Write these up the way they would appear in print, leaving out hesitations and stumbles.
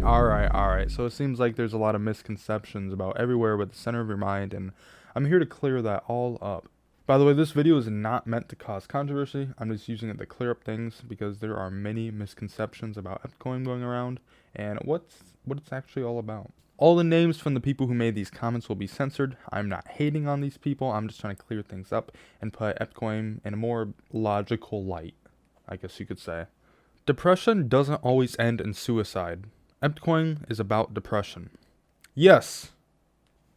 Alright. So it seems like there's a lot of misconceptions about everywhere with the center of your mind, and I'm here to clear that all up. By the way, this video is not meant to cause controversy. I'm just using it to clear up things because there are many misconceptions about EBTCOYM going around and what it's actually all about. All the names from the people who made these comments will be censored. I'm not hating on these people. I'm just trying to clear things up and put EBTCOYM in a more logical light, I guess you could say. Depression doesn't always end in suicide. EBTCOYM is about depression. Yes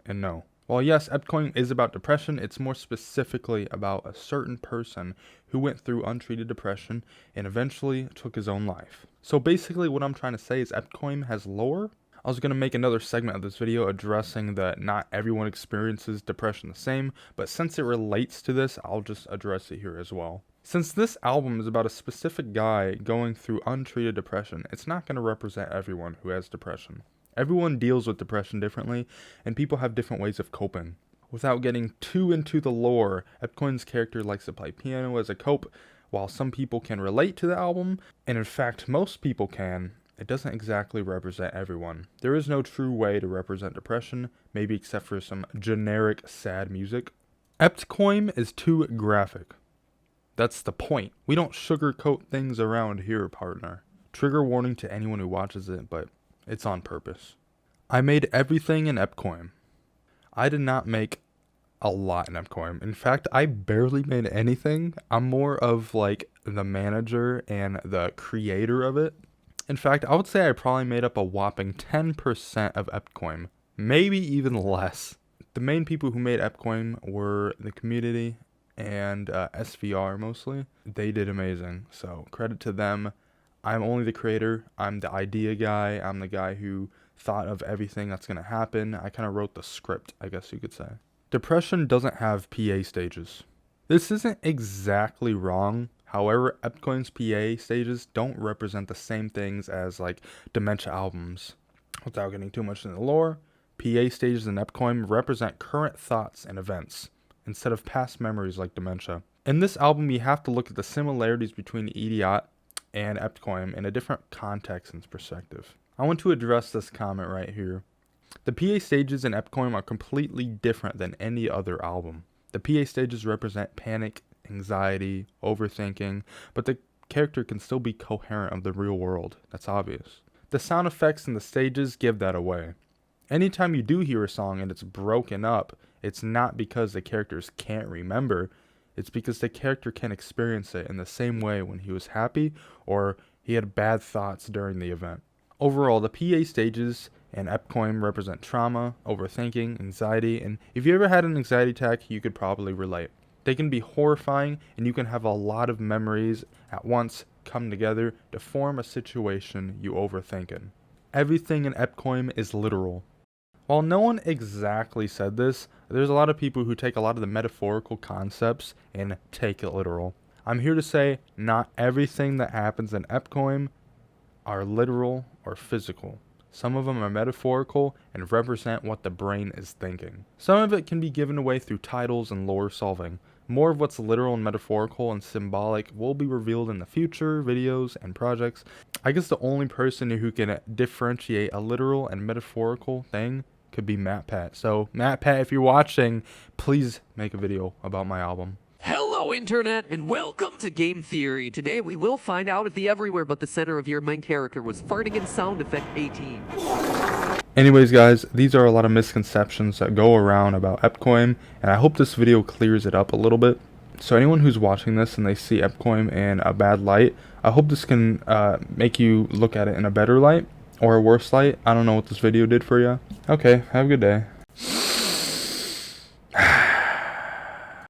and no. While yes, EBTCOYM is about depression, it's more specifically about a certain person who went through untreated depression and eventually took his own life. So basically what I'm trying to say is EBTCOYM has lore. I was going to make another segment of this video addressing that not everyone experiences depression the same, but since it relates to this, I'll just address it here as well. Since this album is about a specific guy going through untreated depression, it's not going to represent everyone who has depression. Everyone deals with depression differently, and people have different ways of coping. Without getting too into the lore, EBTCOYM's character likes to play piano as a cope. While some people can relate to the album, and in fact most people can, it doesn't exactly represent everyone. There is no true way to represent depression, maybe except for some generic sad music. EBTCOYM is too graphic. That's the point. We don't sugarcoat things around here, partner. Trigger warning to anyone who watches it, but it's on purpose. I made everything in EBTCOYM. I did not make a lot in EBTCOYM. In fact, I barely made anything. I'm more of like the manager and the creator of it. In fact, I would say I probably made up a whopping 10% of EBTCOYM. Maybe even less. The main people who made EBTCOYM were the community and SVR mostly. They did amazing, so credit to them. I'm only the creator. I'm the idea guy. I'm the guy who thought of everything that's going to happen. I kind of wrote the script, I guess you could say. Depression doesn't have PA stages. This isn't exactly wrong. However, EBTCOYM's PA stages don't represent the same things as like dementia albums. Without getting too much into the lore, PA stages in EBTCOYM represent current thoughts and events instead of past memories like dementia. In this album, you have to look at the similarities between Idiot and EBTCOYM in a different context and perspective. I want to address this comment right here. The PA stages in EBTCOYM are completely different than any other album. The PA stages represent panic, anxiety, overthinking, but the character can still be coherent of the real world. That's obvious. The sound effects in the stages give that away. Anytime you do hear a song and it's broken up, it's not because the characters can't remember. It's because the character can experience it in the same way when he was happy or he had bad thoughts during the event. Overall, the PA stages in EBTCOYM represent trauma, overthinking, anxiety, and if you ever had an anxiety attack, you could probably relate. They can be horrifying, and you can have a lot of memories at once come together to form a situation you overthink in. Everything in EBTCOYM is literal. While no one exactly said this, there's a lot of people who take a lot of the metaphorical concepts and take it literal. I'm here to say not everything that happens in EBTCOYM are literal or physical. Some of them are metaphorical and represent what the brain is thinking. Some of it can be given away through titles and lore solving. More of what's literal and metaphorical and symbolic will be revealed in the future videos and projects. I guess the only person who can differentiate a literal and metaphorical thing could be MatPat. So MatPat, if you're watching, please make a video about my album. Hello internet and welcome to Game Theory. Today we will find out if the everywhere but the center of your main character was farting in sound effect 18. Anyways guys, these are a lot of misconceptions that go around about EBTCOYM, and I hope this video clears it up a little bit. So anyone who's watching this and they see EBTCOYM in a bad light, I hope this can make you look at it in a better light or a worse light. I don't know what this video did for you. Okay, have a good day.